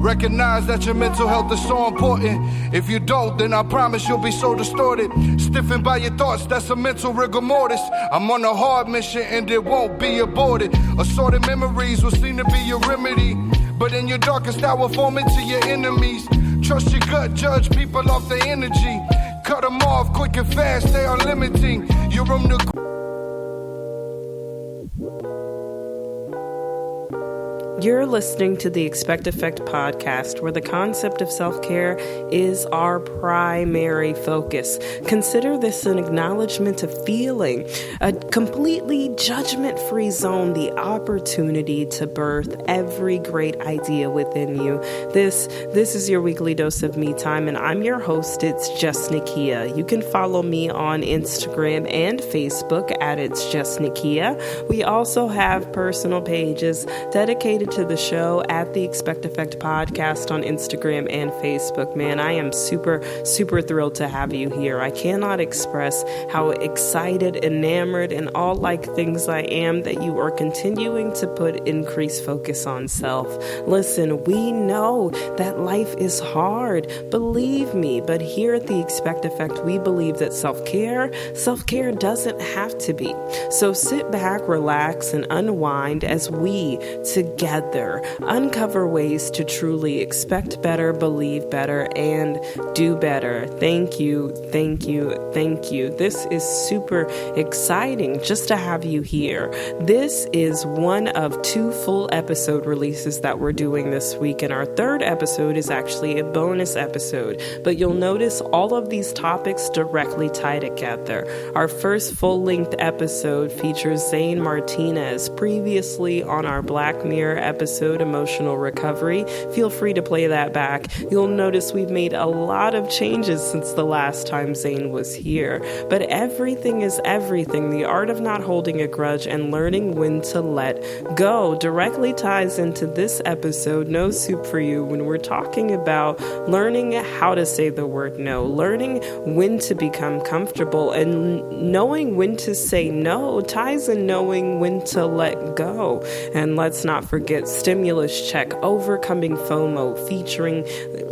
Recognize that your mental health is so important. If you don't, then I promise you'll be so distorted. Stiffened by your thoughts, that's a mental rigor mortis. I'm on a hard mission and it won't be aborted. Assorted memories will seem to be your remedy, but in your darkest hour, form into your enemies. Trust your gut, judge people off their energy. Cut them off quick and fast, they are limiting your room to... You're listening to the Expect Effect podcast, where the concept of self-care is our primary focus. Consider this an acknowledgement of feeling, a completely judgment-free zone, the opportunity to birth every great idea within you. This is your weekly dose of me time, and I'm your host. It's Just Nikia. You can follow me on Instagram and Facebook at It's Just Nikia. We also have personal pages dedicated to the show at the Expect Effect podcast on Instagram and Facebook. Man, I am super thrilled to have you here. I cannot express how excited, enamored, and all like things I am that you are continuing to put increased focus on self. Listen, we know that life is hard, believe me, but here at the Expect Effect, we believe that self-care doesn't have to be. So sit back, relax, and unwind as we together uncover ways to truly expect better, believe better, and do better. Thank you. This is super exciting just to have you here. This is one of 2 full episode releases that we're doing this week, and our 3rd episode is actually a bonus episode, but you'll notice all of these topics directly tie together. Our first full-length episode features Zane Martinez, previously on our Black Mirror episode, Emotional Recovery. Feel free to play that back. You'll notice we've made a lot of changes since the last time Zane was here. But everything is everything. The art of not holding a grudge and learning when to let go directly ties into this episode, No Soup for You, when we're talking about learning how to say the word no, learning when to become comfortable, and knowing when to say no ties in knowing when to let go. And let's not forget Stimulus Check, Overcoming FOMO, featuring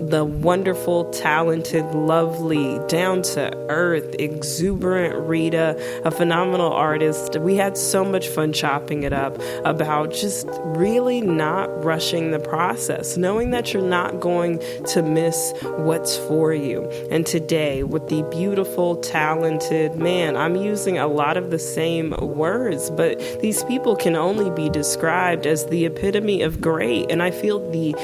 the wonderful, talented, lovely, down-to-earth, exuberant Rita, a phenomenal artist. We had so much fun chopping it up about just really not rushing the process, knowing that you're not going to miss what's for you. And today, with the beautiful, talented, man, I'm using a lot of the same words, but these people can only be described as the epitome of great, and I feel the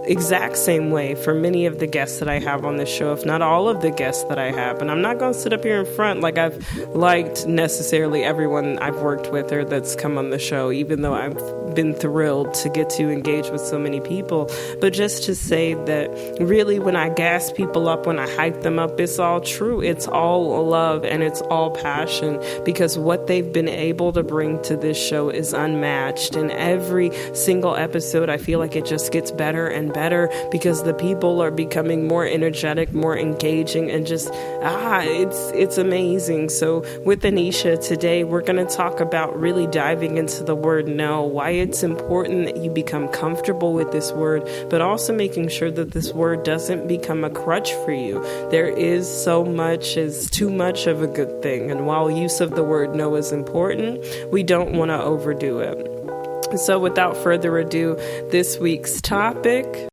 exact same way for many of the guests that I have on the show, if not all of the guests that I have. And I'm not going to sit up here in front like I've liked necessarily everyone I've worked with or that's come on the show, even though I've been thrilled to get to engage with so many people. But just to say that really when I gas people up, when I hype them up, it's all true. It's all love and it's all passion, because what they've been able to bring to this show is unmatched. And every single episode, I feel like it just gets better and better because the people are becoming more energetic, more engaging, and just, it's amazing. So with Aneshia today, we're going to talk about really diving into the word no, why it's important that you become comfortable with this word, but also making sure that this word doesn't become a crutch for you. There is so much as too much of a good thing. And while use of the word no is important, we don't want to overdo it. So without further ado, this week's topic.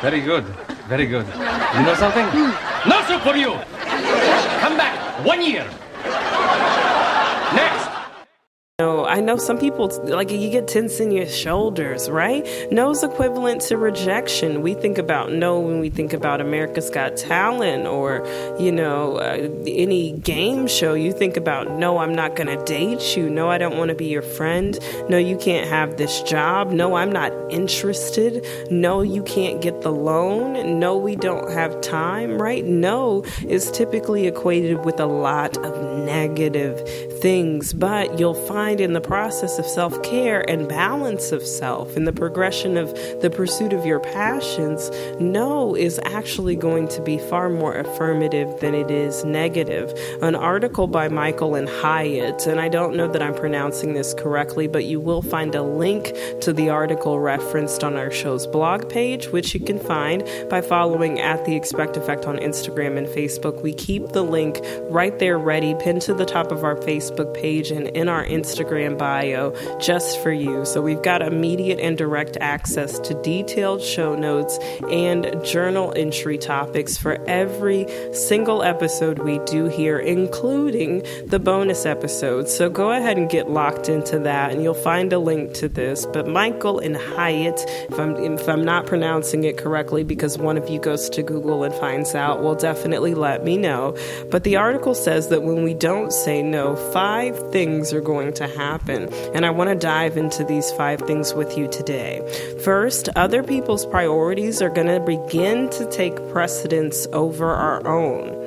Very good. Very good. You know something? No soup for you! Come back 1 year. Next! I know some people, like, you get tense in your shoulders, right? No's equivalent to rejection. We think about no when we think about America's Got Talent or, any game show. You think about, no, I'm not going to date you. No, I don't want to be your friend. No, you can't have this job. No, I'm not interested. No, you can't get the loan. No, we don't have time, right? No is typically equated with a lot of negative things, but you'll find find in the process of self-care and balance of self, in the progression of the pursuit of your passions, no is actually going to be far more affirmative than it is negative. An article by Michael and Hyatt, and I don't know that I'm pronouncing this correctly, but you will find a link to the article referenced on our show's blog page, which you can find by following at The Expect Effect on Instagram and Facebook. We keep the link right there ready, pinned to the top of our Facebook page and in our Instagram bio just for you. So we've got immediate and direct access to detailed show notes and journal entry topics for every single episode we do here, including the bonus episodes. So go ahead and get locked into that, and you'll find a link to this. But Michael and Hyatt, if I'm not pronouncing it correctly, because one of you goes to Google and finds out, will definitely let me know. But the article says that when we don't say no, 5 things are going to happen. And I want to dive into these 5 things with you today. First, other people's priorities are going to begin to take precedence over our own.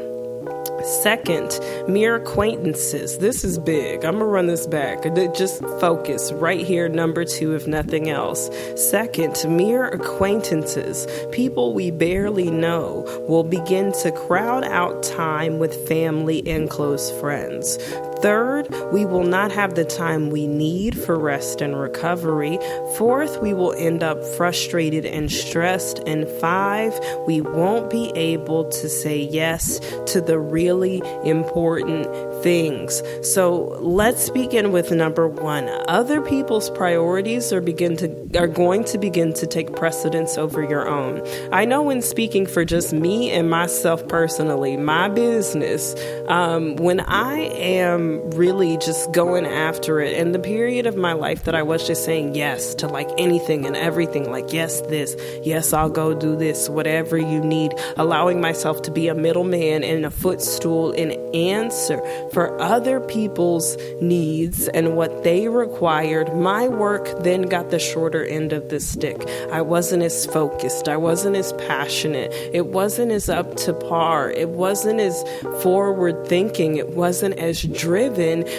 Second, mere acquaintances. This is big. I'm going to run this back. Just focus right here, number 2, if nothing else. Second, mere acquaintances. People we barely know will begin to crowd out time with family and close friends. Third, we will not have the time we need for rest and recovery. Fourth, we will end up frustrated and stressed. And 5, we won't be able to say yes to the really important things. So let's begin with number 1. Other people's priorities are going to begin to take precedence over your own. I know when speaking for just me and myself personally, my business, when I am really just going after it, and the period of my life that I was just saying yes to like anything and everything, like yes this, yes I'll go do this, whatever you need, allowing myself to be a middleman and a footstool and answer for other people's needs and what they required. My work then got the shorter end of the stick. I wasn't as focused, I wasn't as passionate, it wasn't as up to par, it wasn't as forward thinking, it wasn't as driven,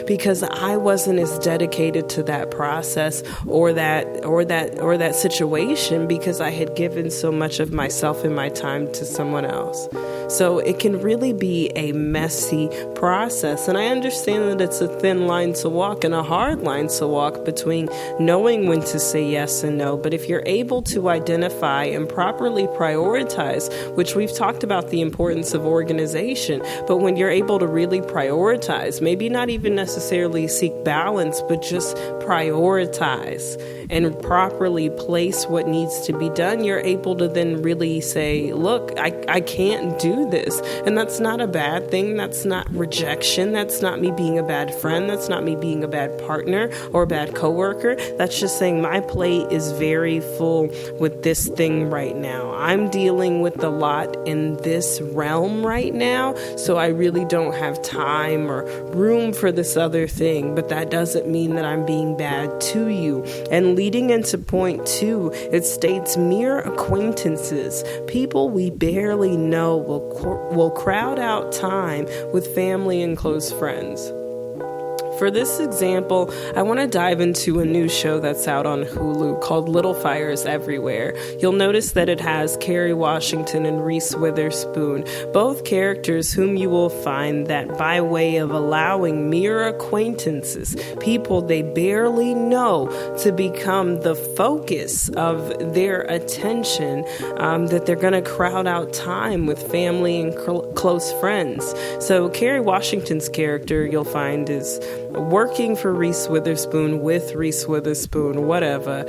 because I wasn't as dedicated to that process or that situation, because I had given so much of myself and my time to someone else. So it can really be a messy process. And I understand that it's a thin line to walk and a hard line to walk between knowing when to say yes and no. But if you're able to identify and properly prioritize, which we've talked about the importance of organization, but when you're able to really prioritize, maybe not even necessarily seek balance, but just prioritize and properly place what needs to be done, you're able to then really say, look, I can't do this. And that's not a bad thing. That's not rejection. That's not me being a bad friend. That's not me being a bad partner or a bad coworker. That's just saying my plate is very full with this thing right now. I'm dealing with a lot in this realm right now, so I really don't have time or room for this other thing. But that doesn't mean that I'm being bad to you. And leading into point 2, it states mere acquaintances. People we barely know will crowd out time with family and close friends. For this example, I want to dive into a new show that's out on Hulu called Little Fires Everywhere. You'll notice that it has Kerry Washington and Reese Witherspoon, both characters whom you will find that by way of allowing mere acquaintances, people they barely know, to become the focus of their attention, that they're going to crowd out time with family and close friends. So Kerry Washington's character, you'll find, is working for Reese Witherspoon, with Reese Witherspoon, whatever.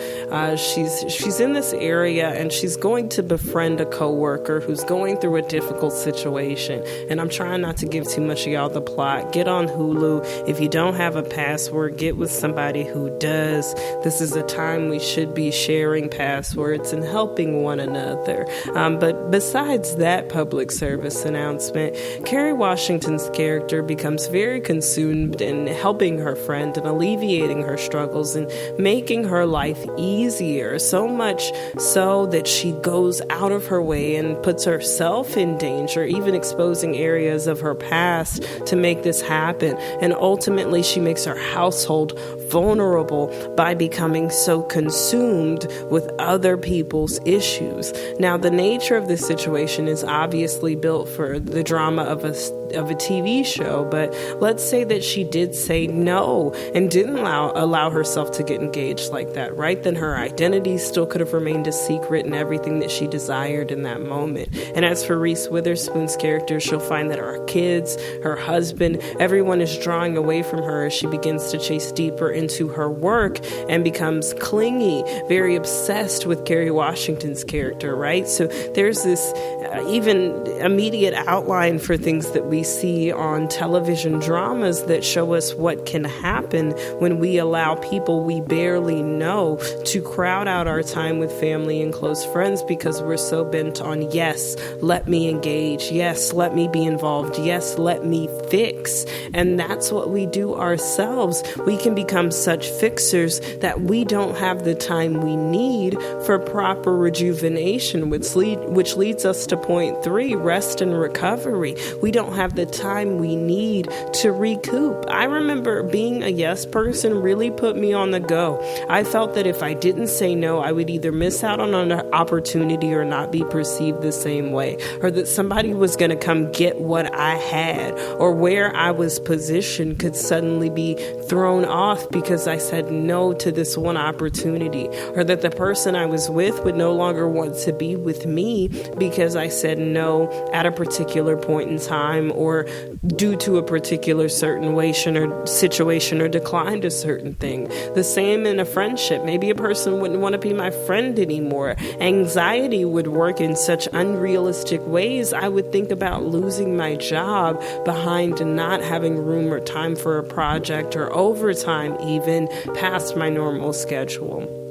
She's in this area and she's going to befriend a coworker who's going through a difficult situation. And I'm trying not to give too much of y'all the plot. Get on Hulu. If you don't have a password, get with somebody who does. This is a time we should be sharing passwords and helping one another. But besides that public service announcement, Kerry Washington's character becomes very consumed in helping helping her friend and alleviating her struggles and making her life easier, so much so that she goes out of her way and puts herself in danger, even exposing areas of her past to make this happen. And ultimately, she makes her household vulnerable by becoming so consumed with other people's issues. Now, the nature of this situation is obviously built for the drama of a TV show, but let's say that she did say no and didn't allow herself to get engaged like that, right? Then her identity still could have remained a secret and everything that she desired in that moment. And as for Reese Witherspoon's character, she'll find that her kids, her husband, everyone is drawing away from her as she begins to chase deeper into her work and becomes clingy, very obsessed with Kerry Washington's character, right? So there's this even immediate outline for things that we see on television dramas that show us what can happen when we allow people we barely know to crowd out our time with family and close friends because we're so bent on, yes, let me engage, yes, let me be involved, yes, let me fix. And that's what we do ourselves. We can become such fixers that we don't have the time we need for proper rejuvenation, which leads us to point 3, rest and recovery. We don't have the time we need to recoup. I remember being a yes person really put me on the go. I felt that if I didn't say no, I would either miss out on an opportunity or not be perceived the same way, or that somebody was going to come get what I had, or where I was positioned could suddenly be thrown off because I said no to this one opportunity, or that the person I was with would no longer want to be with me because I said no at a particular point in time or due to a particular situation or declined a certain thing. The same in a friendship. Maybe a person wouldn't want to be my friend anymore. Anxiety would work in such unrealistic ways. I would think about losing my job behind not having room or time for a project or overtime even past my normal schedule.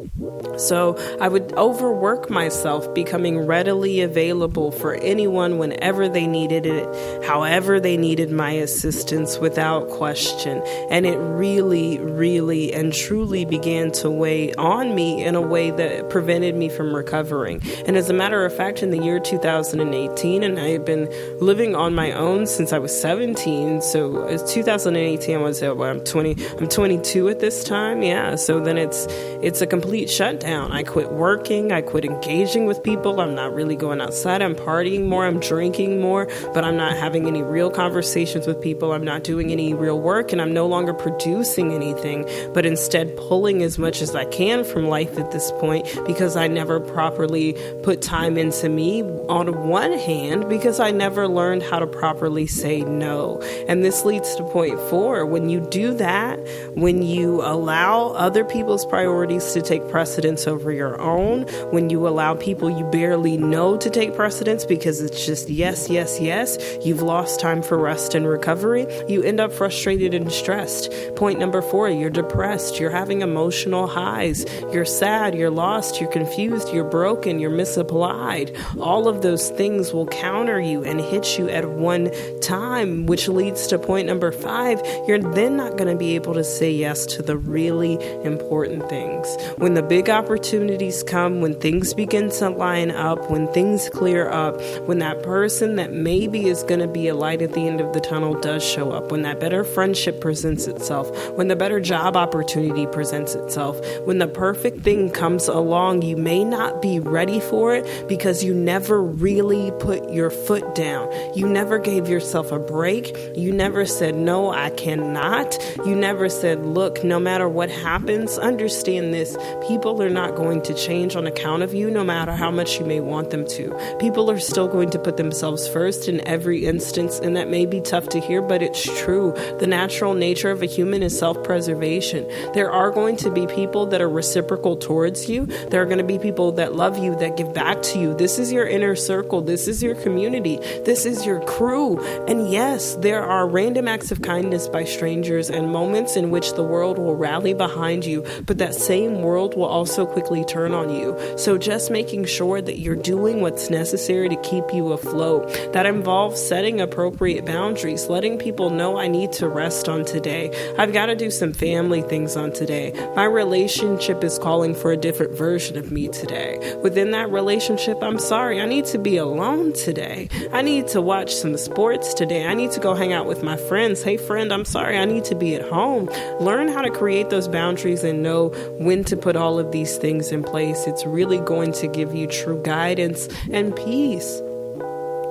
So I would overwork myself, becoming readily available for anyone whenever they needed it, however they needed my assistance without question. And it really, really and truly began to weigh on me in a way that prevented me from recovering. And as a matter of fact, in the year 2018, and I had been living on my own since I was 17. So it's 2018, I was I'm 22 at this time. Yeah. So then it's a complete shutdown. I quit working. I quit engaging with people. I'm not really going outside. I'm partying more. I'm drinking more, but I'm not having any real conversations with people. I'm not doing any real work, and I'm no longer producing anything, but instead pulling as much as I can from life at this point because I never properly put time into me on one hand because I never learned how to properly say no. And this leads to point 4. When you do that, when you allow other people's priorities to take precedence over your own, when you allow people you barely know to take precedence because it's just yes, yes, yes, you've lost time for rest and recovery, you end up frustrated and stressed. Point number 4, you're depressed, you're having emotional highs, you're sad, you're lost, you're confused, you're broken, you're misapplied. All of those things will counter you and hit you at one time, which leads to point number 5, you're then not going to be able to say yes to the really important things. When the big opportunities come, when things begin to line up, when things clear up, when that person that maybe is going to be a light at the end of the tunnel does show up, when that better friendship presents itself, when the better job opportunity presents itself, when the perfect thing comes along, you may not be ready for it because you never really put your foot down. You never gave yourself a break. You never said, no, I cannot. You never said, look, no matter what happens, understand this. People are not going to change on account of you, no matter how much you may want them to. People are still going to put themselves first in every instance, and that may be tough to hear, but it's true. The natural nature of a human is self-preservation. There are going to be people that are reciprocal towards you. There are going to be people that love you, that give back to you. This is your inner circle. This is your community. This is your crew. And yes, there are random acts of kindness by strangers and moments in which the world will rally behind you, but that same world will also so quickly turn on you. So just making sure that you're doing what's necessary to keep you afloat. That involves setting appropriate boundaries, letting people know I need to rest on today. I've got to do some family things on today. My relationship is calling for a different version of me today. Within that relationship, I'm sorry, I need to be alone today. I need to watch some sports today. I need to go hang out with my friends. Hey friend, I'm sorry, I need to be at home. Learn how to create those boundaries and know when to put all of these things in place. It's really going to give you true guidance and peace.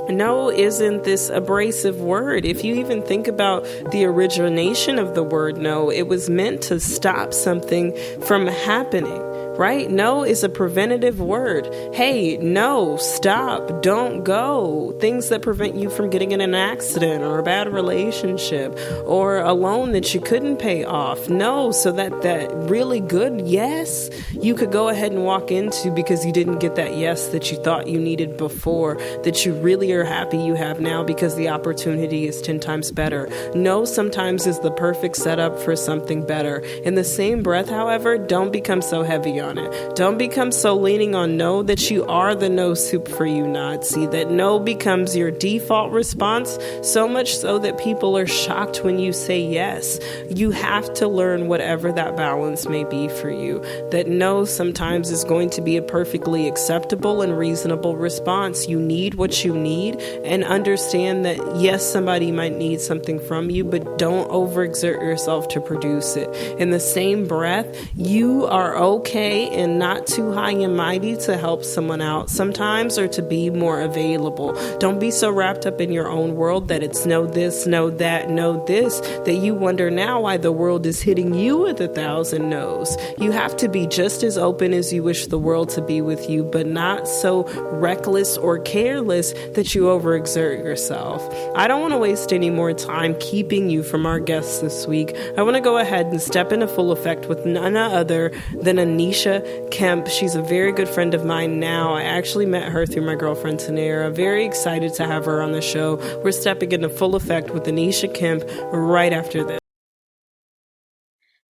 No isn't this abrasive word. If you even think about the origination of the word no, it was meant to stop something from happening. Right? No is a preventative word. Hey, no, stop, don't go. Things that prevent you from getting in an accident or a bad relationship or a loan that you couldn't pay off. No, so that really good yes you could go ahead and walk into because you didn't get that yes that you thought you needed before, that you really are happy you have now because the opportunity is 10 times better. No sometimes is the perfect setup for something better. In the same breath, however, don't become so heavy on it. Don't become so leaning on no that you are the no soup for you Nazi, that no becomes your default response, so much so that people are shocked when you say yes. You have to learn whatever that balance may be for you, that no sometimes is going to be a perfectly acceptable and reasonable response. You need what you need and understand that yes, somebody might need something from you, but don't overexert yourself to produce it. In the same breath, you are okay and not too high and mighty to help someone out sometimes or to be more available. Don't be so wrapped up in your own world that it's no this, no that, no this, that you wonder now why the world is hitting you with 1,000 no's. You have to be just as open as you wish the world to be with you, but not so reckless or careless that you overexert yourself. I don't want to waste any more time keeping you from our guests this week. I want to go ahead and step into full effect with none other than Aneshia Kemp. She's a very good friend of mine now. I actually met her through my girlfriend Tanera. Very excited to have her on the show. We're stepping into full effect with Aneshia Kemp right after this.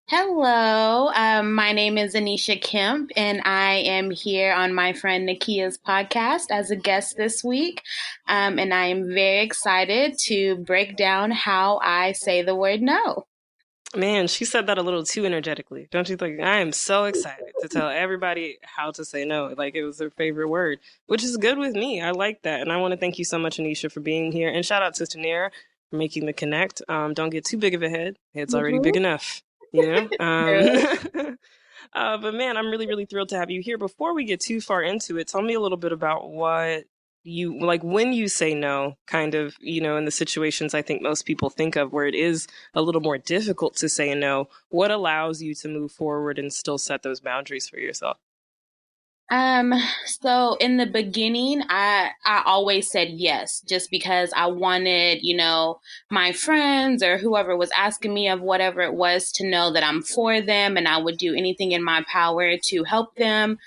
Hello, my name is Aneshia Kemp, and I am here on my friend Nakia's podcast as a guest this week. And I am very excited to break down how I say the word no. Man, she said that a little too energetically. Don't you think? I am so excited to tell everybody how to say no. Like it was their favorite word, which is good with me. I like that. And I want to thank you so much, Aneshia, for being here. And shout out to Tanera for making the connect. Don't get too big of a head. It's already big enough, you know? But man, I'm really, really thrilled to have you here. Before we get too far into it, tell me a little bit about what you like when you say no, kind of, you know, in the situations I think most people think of where it is a little more difficult to say no. What allows you to move forward and still set those boundaries for yourself? So in the beginning, I always said yes, just because I wanted, my friends or whoever was asking me of whatever it was to know that I'm for them and I would do anything in my power to help them.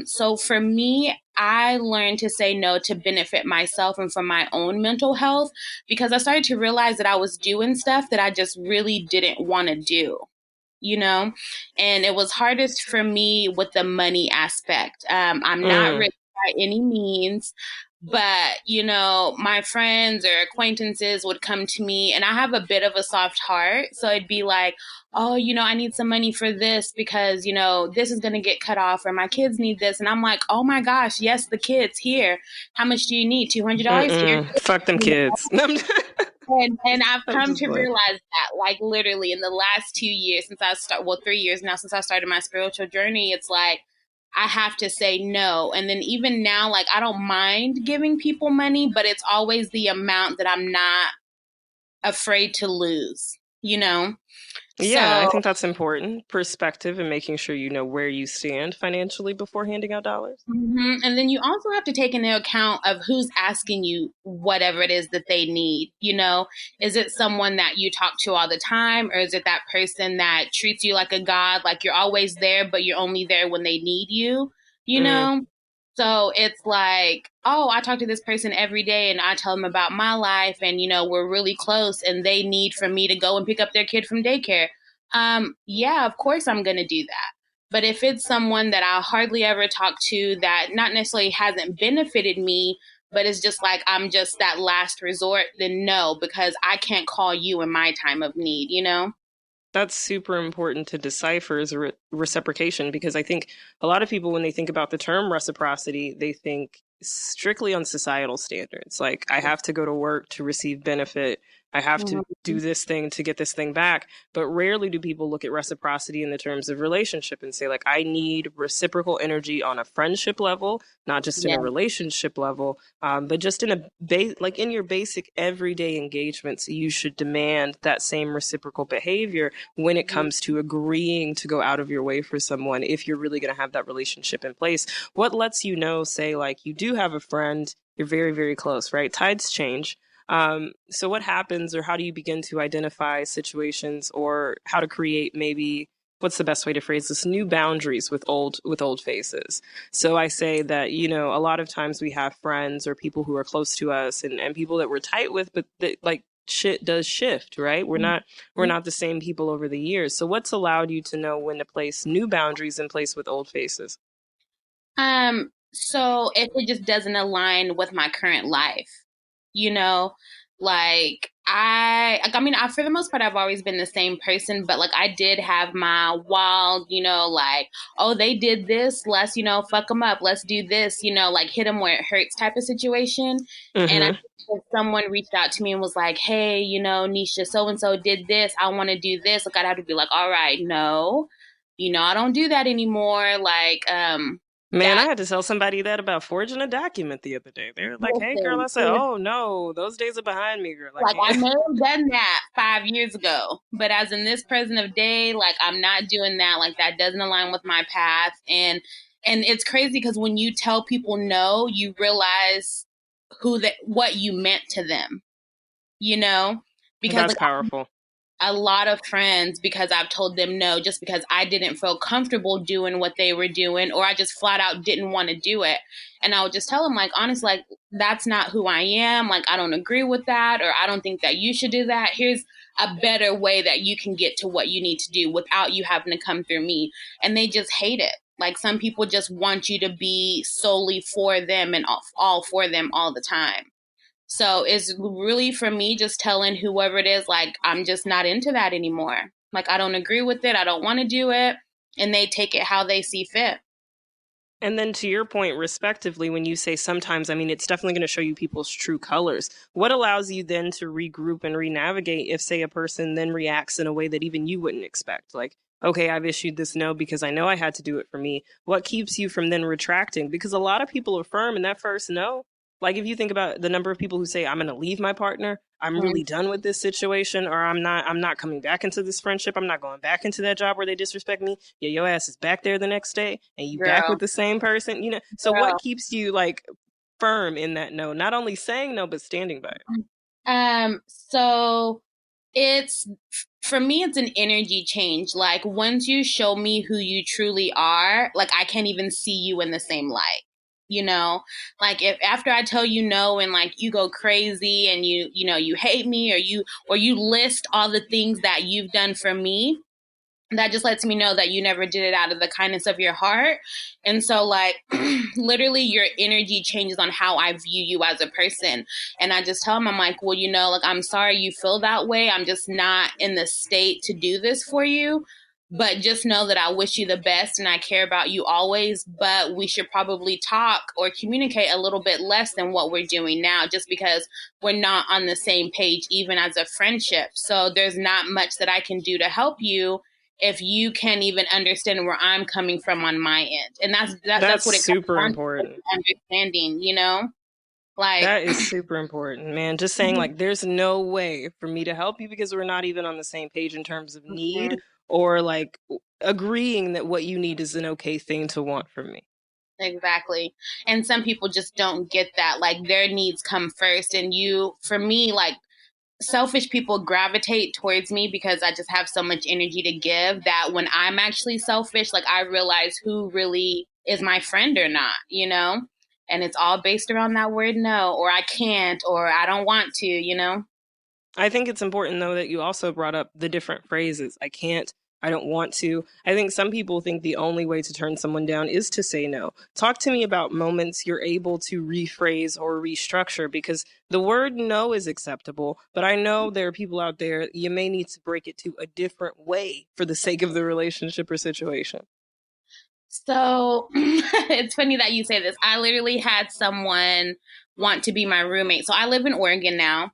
So for me, I learned to say no to benefit myself and for my own mental health, because I started to realize that I was doing stuff that I just really didn't want to do. And it was hardest for me with the money aspect. I'm not rich by any means, but, my friends or acquaintances would come to me and I have a bit of a soft heart. So it'd be like, oh, I need some money for this because, this is going to get cut off or my kids need this. And I'm like, oh my gosh, yes, the kids here. How much do you need? $200 here. Fuck them kids. And I've come to realize that, like, literally in the last 2 years since 3 years now since I started my spiritual journey, it's like I have to say no. And then even now, like, I don't mind giving people money, but it's always the amount that I'm not afraid to lose, Yeah, I think that's important. Perspective and making sure you know where you stand financially before handing out dollars. Mm-hmm. And then you also have to take into account of who's asking you whatever it is that they need. Is it someone that you talk to all the time, or is it that person that treats you like a god, like you're always there, but you're only there when they need you, So it's like, oh, I talk to this person every day and I tell them about my life and, we're really close and they need for me to go and pick up their kid from daycare. Yeah, of course I'm going to do that. But if it's someone that I hardly ever talk to that not necessarily hasn't benefited me, but it's just like I'm just that last resort, then no, because I can't call you in my time of need, you know? That's super important to decipher as reciprocation, because I think a lot of people, when they think about the term reciprocity, they think strictly on societal standards. Like, I have to go to work to receive benefit. I have to do this thing to get this thing back. But rarely do people look at reciprocity in the terms of relationship and say, like, I need reciprocal energy on a friendship level, not just in Yeah. a relationship level, but just in like in your basic everyday engagements, you should demand that same reciprocal behavior when it comes to agreeing to go out of your way for someone if you're really going to have that relationship in place. What lets you know, say, like, you do have a friend, you're very, very close, right? Tides change. So what happens, or how do you begin to identify situations, or how to create, maybe, what's the best way to phrase this, new boundaries with old faces? So I say that, a lot of times we have friends or people who are close to us, and people that we're tight with, but that, like, shit does shift, right? We're not the same people over the years. So what's allowed you to know when to place new boundaries in place with old faces? So if it just doesn't align with my current life, you know, like I mean, for the most part, I've always been the same person, but like I did have my wild, like, oh, they did this, let's, fuck them up, let's do this, like hit them where it hurts type of situation. And I Mm-hmm. if someone reached out to me and was like, hey, Nisha, so and so did this, I want to do this, like I'd have to be like, all right, no, I don't do that anymore. Like, Man, I that had to tell somebody that about forging a document the other day. They were like, "Hey, girl," I said, listen, "Oh no, those days are behind me, girl. I like I can't." may have done that 5 years ago, but as in this present of day, like I'm not doing that. Like that doesn't align with my path. And it's crazy because when you tell people no, you realize what you meant to them, you know? Because That's like powerful. a lot of friends, because I've told them no just because I didn't feel comfortable doing what they were doing, or I just flat out didn't want to do it. And I would just tell them, like, honestly, like, that's not who I am. Like, I don't agree with that, or I don't think that you should do that. Here's a better way that you can get to what you need to do without you having to come through me. And they just hate it. Like, some people just want you to be solely for them and all for them all the time. So it's really for me just telling whoever it is, like, I'm just not into that anymore. Like, I don't agree with it. I don't want to do it. And they take it how they see fit. And then to your point, respectively, when you say sometimes, I mean, it's definitely going to show you people's true colors. What allows you then to regroup and re-navigate if, say, a person then reacts in a way that even you wouldn't expect? Like, okay, I've issued this no because I know I had to do it for me. What keeps you from then retracting? Because a lot of people are firm in that first no. Like, if you think about the number of people who say, I'm going to leave my partner, I'm really done with this situation, or I'm not coming back into this friendship, I'm not going back into that job where they disrespect me. Yeah, your ass is back there the next day and you back Girl, with the same person, So what girl. keeps you, like, firm in that no? Not only saying no, but standing by it. So it's for me, it's an energy change. Like once you show me who you truly are, like I can't even see you in the same light. You know, like if after I tell you no and like you go crazy and you hate me or you list all the things that you've done for me, that just lets me know that you never did it out of the kindness of your heart. And so like literally your energy changes on how I view you as a person. And I just tell him, I'm like, well, like, I'm sorry you feel that way. I'm just not in the state to do this for you. But just know that I wish you the best and I care about you always. But we should probably talk or communicate a little bit less than what we're doing now, just because we're not on the same page, even as a friendship. So there's not much that I can do to help you if you can't even understand where I'm coming from on my end. And that's That's what it comes super down to, important. understanding. Like That is super important, man. Just saying, like, there's no way for me to help you because we're not even on the same page in terms of need, or like agreeing that what you need is an okay thing to want from me. exactly. And some people just don't get that. Like their needs come first. And for me, like selfish people gravitate towards me because I just have so much energy to give that when I'm actually selfish, like I realize who really is my friend or not. And it's all based around that word no, or I can't, or I don't want to. I think it's important, though, that you also brought up the different phrases. I can't, I don't want to. I think some people think the only way to turn someone down is to say no. Talk to me about moments you're able to rephrase or restructure, because the word no is acceptable, but I know there are people out there, you may need to break it to a different way for the sake of the relationship or situation. So it's funny that you say this. I literally had someone want to be my roommate. So I live in Oregon now.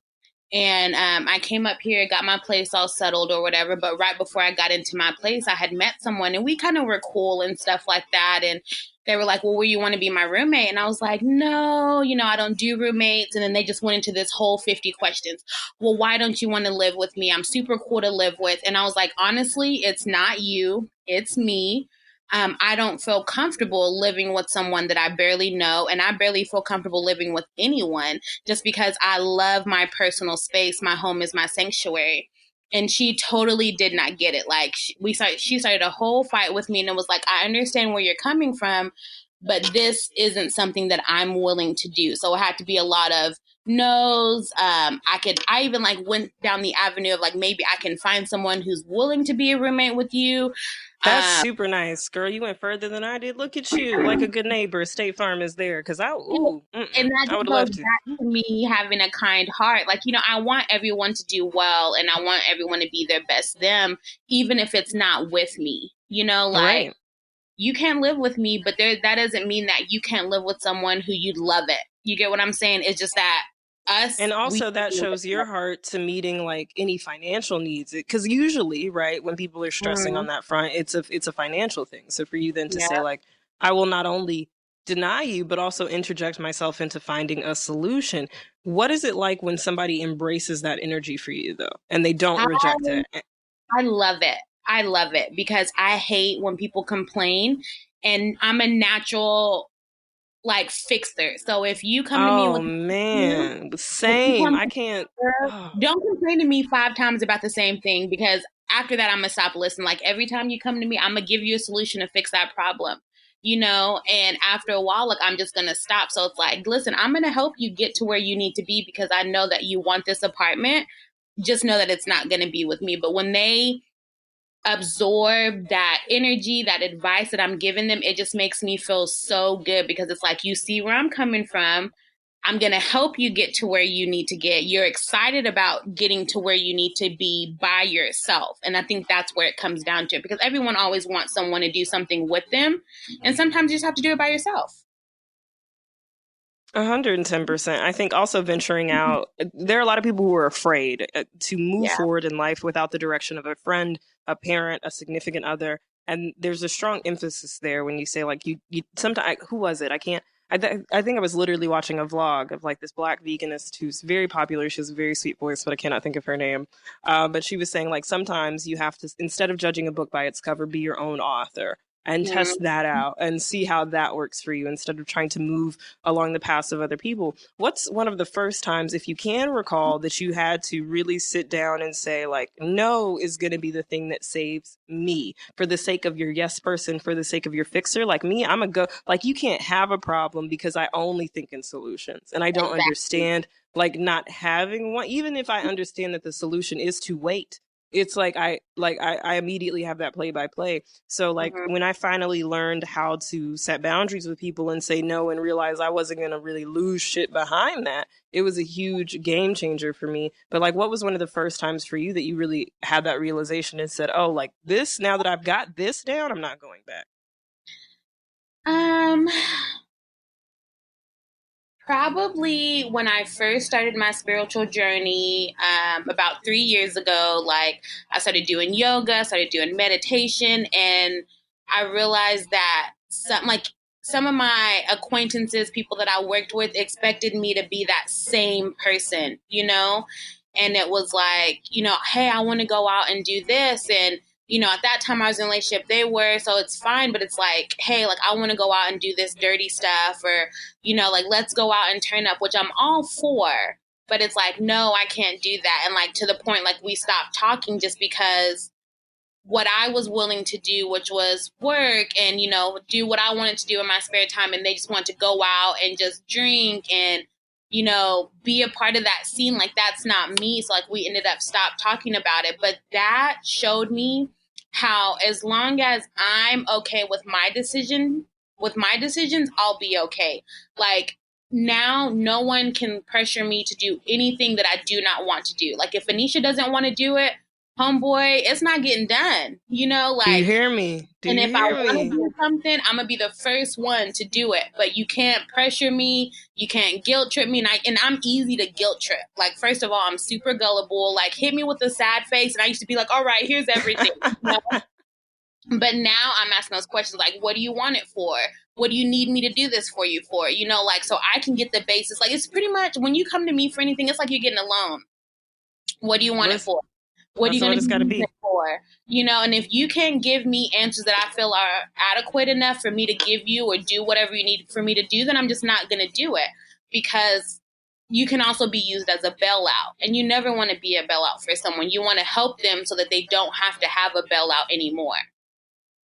And I came up here, got my place all settled or whatever. But right before I got into my place, I had met someone and we kind of were cool and stuff like that. And they were like, well, will you want to be my roommate? And I was like, no, I don't do roommates. And then they just went into this whole 50 questions. Well, why don't you want to live with me? I'm super cool to live with. And I was like, honestly, it's not you, it's me. I don't feel comfortable living with someone that I barely know, and I barely feel comfortable living with anyone just because I love my personal space. My home is my sanctuary. And she totally did not get it. Like she started a whole fight with me and it was like, I understand where you're coming from, but this isn't something that I'm willing to do. So it had to be a lot of no's. I even like went down the avenue of like, maybe I can find someone who's willing to be a roommate with you. That's super nice, girl. You went further than I did. Look at you, like a good neighbor. State Farm is there, because And that I would just love goes to. back to me having a kind heart. Like, I want everyone to do well and I want everyone to be their best them, even if it's not with me. Like Right. you can't live with me, but that doesn't mean that you can't live with someone who you'd love it. You get what I'm saying? It's just that And we also that shows your heart to meeting like any financial needs. Because usually, right, when people are stressing on Mhm. that front, it's a financial thing. So for you then to say Yeah. like, I will not only deny you, but also interject myself into finding a solution. What is it like when somebody embraces that energy for you though, and they don't I, reject it? I love it. I love it because I hate when people complain and I'm a natural like fixer. So if you come to me Oh with an issue, man, if you same. come I can't. Oh, don't complain to me 5 times about the same thing because after that, I'm going to stop listening. Like every time you come to me, I'm going to give you a solution to fix that problem, and after a while, like I'm just going to stop. So it's like, listen, I'm going to help you get to where you need to be because I know that you want this apartment. Just know that it's not going to be with me. But when they absorb that energy, that advice that I'm giving them, it just makes me feel so good because it's like, you see where I'm coming from. I'm going to help you get to where you need to get. You're excited about getting to where you need to be by yourself. And I think that's where it comes down to because everyone always wants someone to do something with them. And sometimes you just have to do it by yourself. 110%. I think also venturing out, there are a lot of people who are afraid to move Yeah. forward in life without the direction of a friend, a parent, a significant other. And there's a strong emphasis there when you say like you sometimes, who was it? I think I was literally watching a vlog of like this black veganist who's very popular. She has a very sweet voice, but I cannot think of her name. But she was saying like sometimes you have to, instead of judging a book by its cover, be your own author and test that out and see how that works for you instead of trying to move along the paths of other people. What's one of the first times, if you can recall, that you had to really sit down and say, like, no is going to be the thing that saves me for the sake of your yes person, for the sake of your fixer? Like me, I'm a go, like, you can't have a problem because I only think in solutions and I don't Exactly. understand like not having one, even if I understand that the solution is to wait. It's like I immediately have that play by play. So like Mhm. when I finally learned how to set boundaries with people and say no and realize I wasn't going to really lose shit behind that, it was a huge game changer for me. But like what was one of the first times for you that you really had that realization and said, "Oh, like this, now that I've got this down, I'm not going back." Um, Probably when I first started my spiritual journey, about 3 years ago, like I started doing yoga, started doing meditation, and I realized that some of my acquaintances, people that I worked with, expected me to be that same person. And it was like, hey, I want to go out and do this, and at that time I was in a relationship, they were, so it's fine, but it's like, hey, like I want to go out and do this dirty stuff, or like let's go out and turn up, which I'm all for. But it's like, no, I can't do that. And like to the point, like we stopped talking just because what I was willing to do, which was work and, do what I wanted to do in my spare time. And they just want to go out and just drink and, be a part of that scene. Like that's not me. So like we ended up stop talking about it. But that showed me how as long as I'm okay with my decisions, I'll be okay. Like, now no one can pressure me to do anything that I do not want to do. Like, if Aneshia doesn't want to do it, homeboy, it's not getting done. You know, Do you like, hear me? Do and you if I hear want to me? do something, I'm gonna be the first one to do it. But you can't pressure me. You can't guilt trip me. And I'm easy to guilt trip. Like, first of all, I'm super gullible. Like, hit me with a sad face, and I used to be like, "All right, here's everything." You know? But now I'm asking those questions like, "What do you want it for? What do you need me to do this for you for?" You know, like, so I can get the basis. Like, it's pretty much when you come to me for anything, it's like you're getting a loan. What do you want it Listen, for? What are you that's going what to it's got to use be. it for? You know, and if you can give me answers that I feel are adequate enough for me to give you or do whatever you need for me to do, then I'm just not going to do it, because you can also be used as a bailout. And you never want to be a bailout for someone. You want to help them so that they don't have to have a bailout anymore.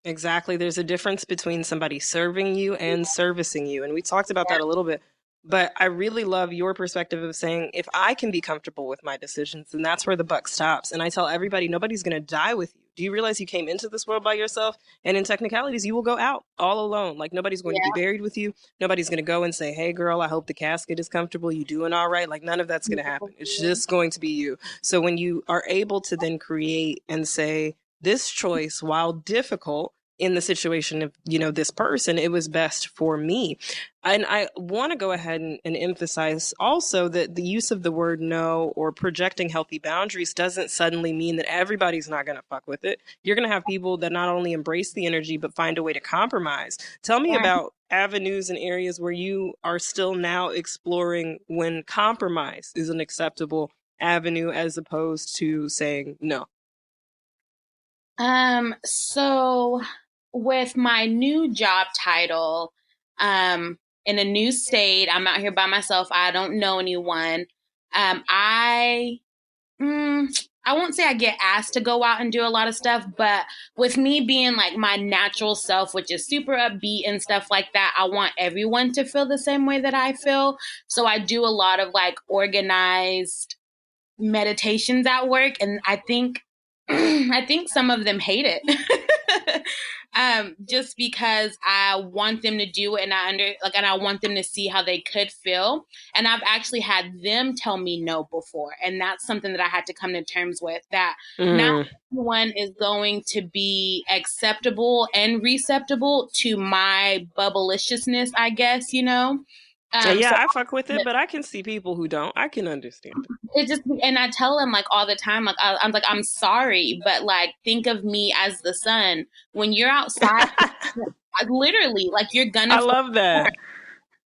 Exactly. There's a difference between somebody serving you and servicing you. And we talked about that a little bit. But I really love your perspective of saying, if I can be comfortable with my decisions, then that's where the buck stops. And I tell everybody, nobody's going to die with you. Do you realize you came into this world by yourself? And in technicalities, you will go out all alone. Like, nobody's going to be buried with you. Nobody's going to go and say, "Hey, girl, I hope the casket is comfortable. You doing all right?" Like, none of that's going to happen. It's just going to be you. So when you are able to then create and say, this choice, while difficult, in the situation of, this person, it was best for me. And I want to go ahead and emphasize also that the use of the word no or projecting healthy boundaries doesn't suddenly mean that everybody's not going to fuck with it. You're going to have people that not only embrace the energy, but find a way to compromise. Tell me about avenues and areas where you are still now exploring when compromise is an acceptable avenue as opposed to saying no. So with my new job title, in a new state, I'm out here by myself. I don't know anyone. I won't say I get asked to go out and do a lot of stuff, but with me being like my natural self, which is super upbeat and stuff like that, I want everyone to feel the same way that I feel. So I do a lot of like organized meditations at work, and I think I think some of them hate it. Just because I want them to do it, and and I want them to see how they could feel. And I've actually had them tell me no before, and that's something that I had to come to terms with, that not everyone is going to be acceptable and receptible to my bubbleiciousness, I guess, Yeah, so I fuck with it, but I can see people who don't. I can understand it. it just, and I tell them like all the time, like I'm like, I'm sorry, but like, think of me as the sun. When you're outside, literally, like I love that.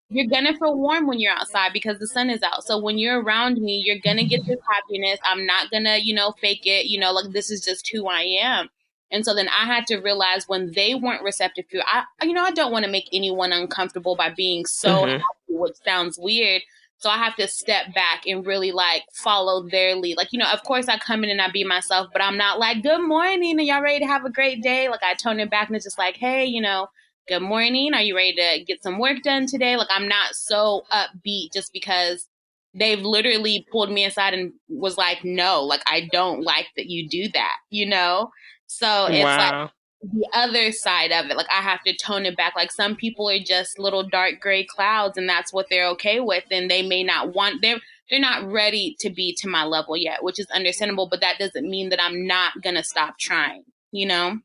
you're gonna feel warm when you're outside because the sun is out. So when you're around me, you're gonna get this happiness. I'm not gonna, fake it. Like, this is just who I am. And so then I had to realize when they weren't receptive to it, I don't want to make anyone uncomfortable by being so happy, which sounds weird. So I have to step back and really like follow their lead. Like, of course I come in and I be myself, but I'm not like, "Good morning, and y'all ready to have a great day?" Like, I tone it back and it's just like, "Hey, good morning. Are you ready to get some work done today?" Like, I'm not so upbeat just because they've literally pulled me aside and was like, "No, like, I don't like that you do that." So it's like Wow. the other side of it. Like, I have to tone it back. Like, some people are just little dark gray clouds, and that's what they're okay with. And they may not they're not ready to be to my level yet, which is understandable. But that doesn't mean that I'm not going to stop trying. And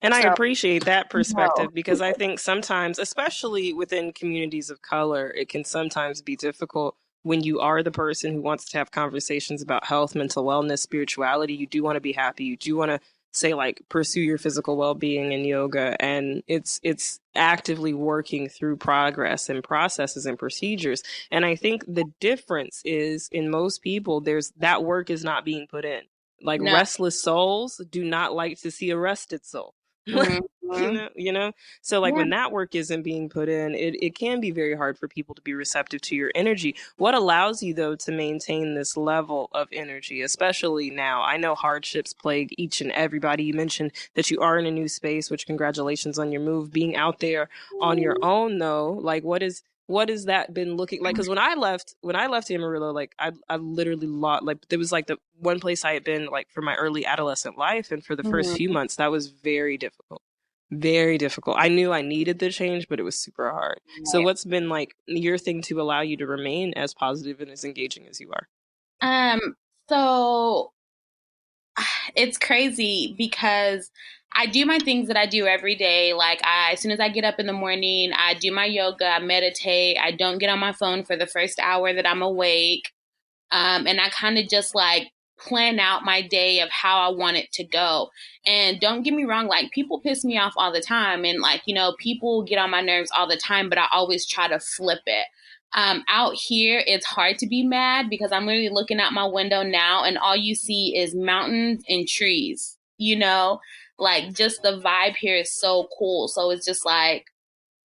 I So, appreciate that no. perspective because I think sometimes, especially within communities of color, it can sometimes be difficult when you are the person who wants to have conversations about health, mental wellness, spirituality. You do want to be happy. You do want to say, like, pursue your physical well-being in yoga. And it's actively working through progress and processes and procedures. And I think the difference is, in most people, that work is not being put in. Like, No. restless souls do not like to see a rested soul. Mm-hmm. So like Yeah. when that work isn't being put in, it can be very hard for people to be receptive to your energy. What allows you though to maintain this level of energy, especially now? I know hardships plague each and everybody. You mentioned that you are in a new space, which congratulations on your move. Being out there on your own though, like what is what has that been looking like? Because when I left Amarillo, like I literally lost, like there was like the one place I had been like for my early adolescent life, and for the first few Mhm. months that was very difficult. Very difficult. I knew I needed the change, but it was super hard. So Right. what's been like your thing to allow you to remain as positive and as engaging as you are? So it's crazy because I do my things that I do every day. Like as soon as I get up in the morning, I do my yoga, I meditate. I don't get on my phone for the first hour that I'm awake. And I kind of just like plan out my day of how I want it to go. And don't get me wrong, like people piss me off all the time. And like, people get on my nerves all the time, but I always try to flip it. Out here, it's hard to be mad because I'm literally looking out my window now and all you see is mountains and trees, like just the vibe here is so cool. So it's just like,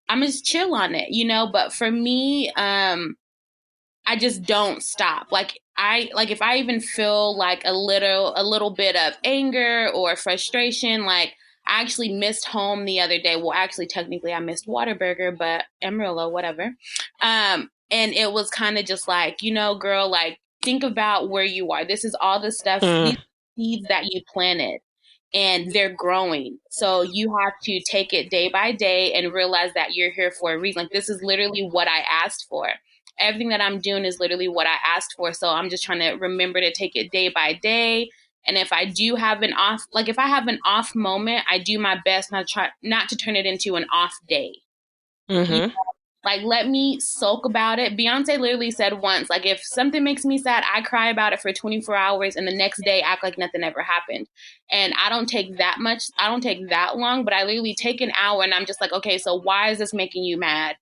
I'm just chill on it, but for me, I just don't stop. Like if I even feel like a little bit of anger or frustration, like I actually missed home the other day. Well, actually technically I missed Whataburger, but Amarillo, whatever. And it was kind of just like, girl, like think about where you are. This is all the stuff, these seeds that you planted and they're growing. So you have to take it day by day and realize that you're here for a reason. Like this is literally what I asked for. Everything that I'm doing is literally what I asked for. So I'm just trying to remember to take it day by day. And if I do have if I have an off moment, I do my best not to turn it into an off day. Mm-hmm. Like, let me sulk about it. Beyonce literally said once, like, if something makes me sad, I cry about it for 24 hours and the next day act like nothing ever happened. And I don't take that long, but I literally take an hour and I'm just like, okay, so why is this making you mad?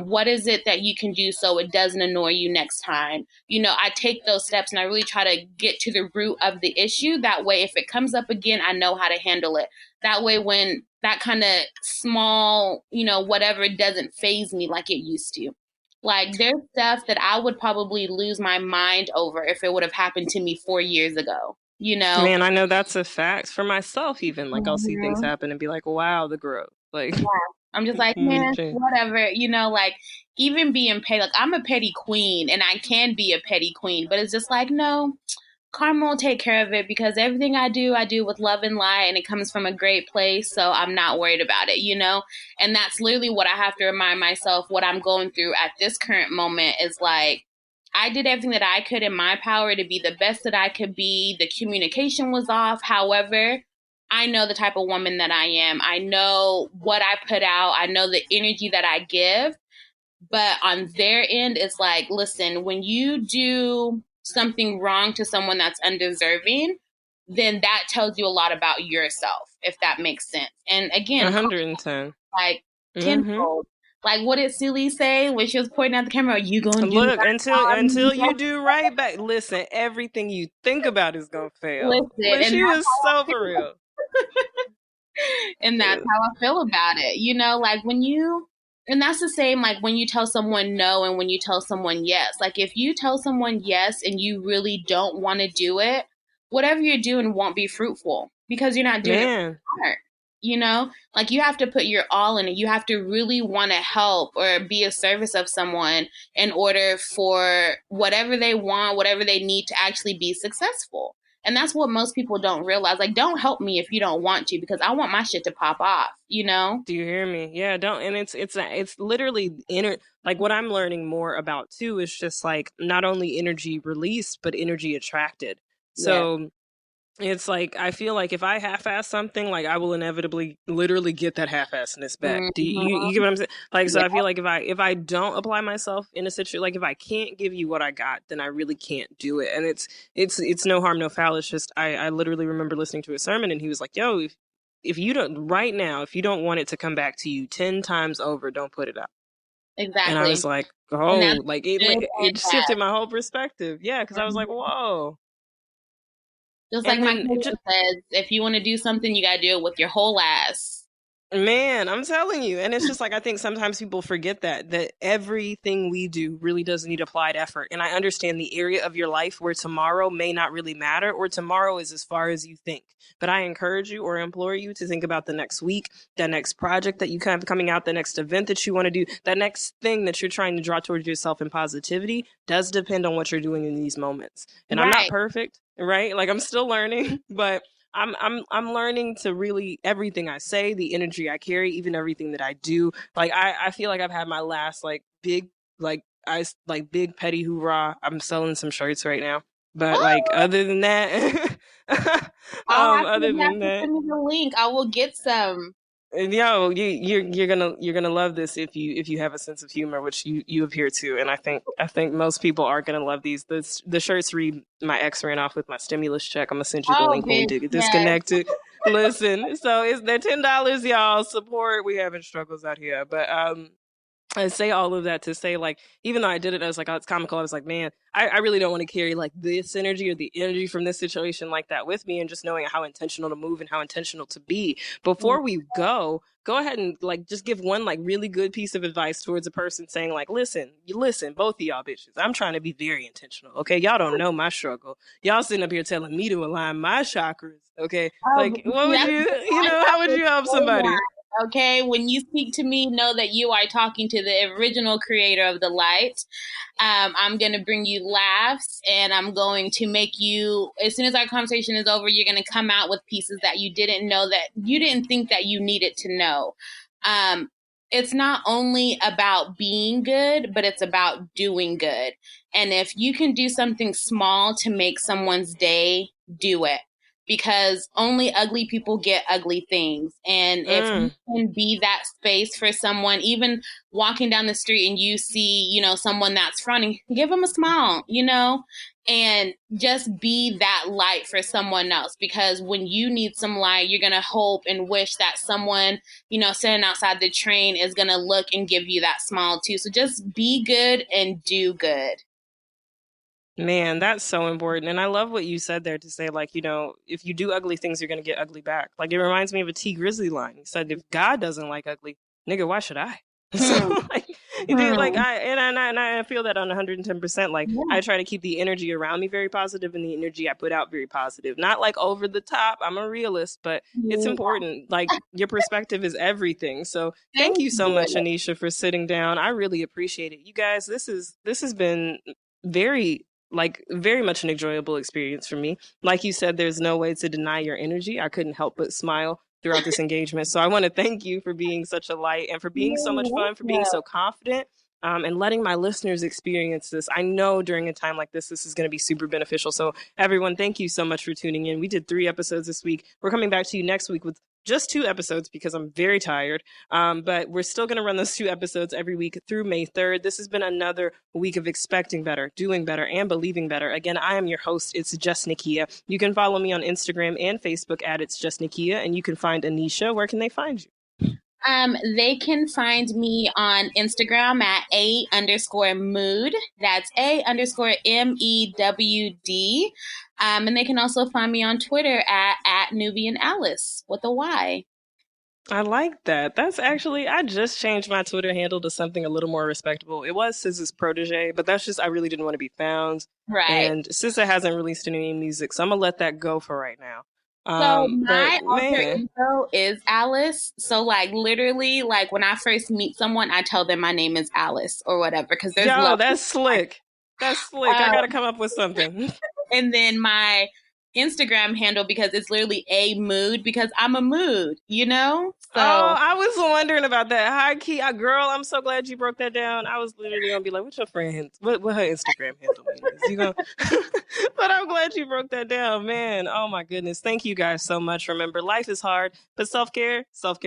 What is it that you can do so it doesn't annoy you next time? I take those steps and I really try to get to the root of the issue. That way, if it comes up again, I know how to handle it. That way, when that kind of small, whatever doesn't phase me like it used to. Like there's stuff that I would probably lose my mind over if it would have happened to me 4 years ago. Man, I know that's a fact for myself. Even like I'll see things Mhm. happen and be like, "Wow, the growth!" Like, Yeah. I'm just like, we've man, changed. whatever, like even being petty, like I'm a petty queen and I can be a petty queen, but it's just like, no, karma will take care of it because everything I do with love and light, and it comes from a great place. So I'm not worried about it. And that's literally what I have to remind myself. What I'm going through at this current moment is like, I did everything that I could in my power to be the best that I could be. The communication was off. However, I know the type of woman that I am. I know what I put out. I know the energy that I give. But on their end, it's like, listen, when you do something wrong to someone that's undeserving, then that tells you a lot about yourself, if that makes sense. And again, 110. like Mm-hmm. tenfold. Like what did Celie say when she was pointing at the camera? You gonna do Look, until right? you do right back. Listen, everything you think about is gonna fail. Listen, Like and she was so for real. that's how I feel about it. Like and that's the same like when you tell someone no and when you tell someone yes. Like if you tell someone yes and you really don't want to do it, whatever you're doing won't be fruitful because you're not doing it Man, from your heart. Like you have to put your all in it. You have to really want to help or be a service of someone in order for whatever they want, whatever they need to actually be successful. And that's what most people don't realize. Like, don't help me if you don't want to, because I want my shit to pop off. do you hear me? Yeah, don't. And it's literally inner. Like what I'm learning more about too is just like not only energy released but energy attracted. Yes. So it's like I feel like if I half-ass something, like I will inevitably, literally get that half-assedness back. Do you get Mm-hmm. what I'm saying? Like, so Yeah, I feel like if I don't apply myself in a situation, like if I can't give you what I got, then I really can't do it. And it's no harm, no foul. It's just I literally remember listening to a sermon, and he was like, "Yo, if you don't right now, if you don't want it to come back to you 10 times over, don't put it out." And I was exactly. like, And "Oh, that's like good it and shifted my whole perspective." Yeah, because I was like, bad. "Whoa." Just like And my then cousin says, if you want to do something, you got to do it with your whole ass. Man, I'm telling you. And it's just like, I think sometimes people forget that everything we do really does need applied effort. And I understand the area of your life where tomorrow may not really matter, or tomorrow is as far as you think. But I encourage you or implore you to think about the next week, the next project that you have coming out, the next event that you want to do, that next thing that you're trying to draw towards yourself. And positivity does depend on what you're doing in these moments. And I'm not Right. perfect, right? Like, I'm still learning, but I'm learning to really, everything I say, the energy I carry, even everything that I do. Like, I feel like I've had my last big big petty hoorah. I'm selling some shirts right now. But other than that, other You have than to that, send me the link. I will get some. and you're gonna love this if you have a sense of humor, which you appear to, and I think most people are gonna love these. The shirts read, "My ex ran off with my stimulus check." I'm gonna send you the Oh, link when we bitch, do get yes. disconnected. Listen, so they're $10, y'all. Support. We having struggles out here, but I say all of that to say, like, even though I did it, I was like, oh, it's comical. I was like, man, I really don't want to carry like this energy or the energy from this situation like that with me. And just knowing how intentional to move and how intentional to be. Before we go ahead and like just give one like really good piece of advice towards a person saying like, listen, both of y'all bitches, I'm trying to be very intentional. Okay. Y'all don't know my struggle. Y'all sitting up here telling me to align my chakras. Okay. Oh, Like, what would that's how would you help somebody? okay. When you speak to me, know that you are talking to the original creator of the light. I'm going to bring you laughs, and I'm going to make you, as soon as our conversation is over, you're going to come out with pieces that you didn't know, that you didn't think that you needed to know. Um, it's not only about being good, but it's about doing good. And if you can do something small to make someone's day, do it. Because only ugly people get ugly things. And if you can be that space for someone, even walking down the street and you see, someone that's fronting, give them a smile, and just be that light for someone else. Because when you need some light, you're going to hope and wish that someone, sitting outside the train is going to look and give you that smile too. So just be good and do good. Man, that's so important. And I love what you said there to say, like, if you do ugly things, you're going to get ugly back. Like, it reminds me of a T Grizzly line. He said, if God doesn't like ugly, nigga, why should I? So, like, I feel that on 110%. Like, Yeah. I try to keep the energy around me very positive and the energy I put out very positive. Not like over the top. I'm a realist, but it's important. Like, your perspective is everything. So, thank you so much, Aneshia, for sitting down. I really appreciate it. You guys, this has been very much an enjoyable experience for me. Like you said, there's no way to deny your energy. I couldn't help but smile throughout this engagement. So I want to thank you for being such a light and for being so much fun, for being so confident, and letting my listeners experience this. I know during a time like this is going to be super beneficial. So everyone, thank you so much for tuning in. We did 3 episodes this week. We're coming back to you next week with just 2 episodes because I'm very tired. But we're still going to run those 2 episodes every week through May 3rd. This has been another week of expecting better, doing better, and believing better. Again, I am your host. It's Just Nikia. You can follow me on Instagram and Facebook at It's Just Nikia, and you can find Aneshia. Where can they find you? They can find me on Instagram at _mood. That's _MEWD. And they can also find me on Twitter at Nubian Alice with a Y. I like that. That's actually, I just changed my Twitter handle to something a little more respectable. It was SZA's protege, but that's just, I really didn't want to be found. Right. And SZA hasn't released any music, so I'm going to let that go for right now. So my alter ego is Alice. So literally, when I first meet someone, I tell them my name is Alice or whatever. Because there's that's slick. That's slick. I got to come up with something. And then my Instagram handle, because it's literally a mood, because I'm a mood, So I was wondering about that. Hi, key, girl. I'm so glad you broke that down. I was literally gonna be like, "What's your friend? What her Instagram handle is?" You know, but I'm glad you broke that down, man. Oh my goodness, thank you guys so much. Remember, life is hard, but self care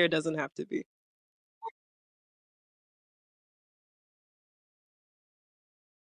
doesn't have to be.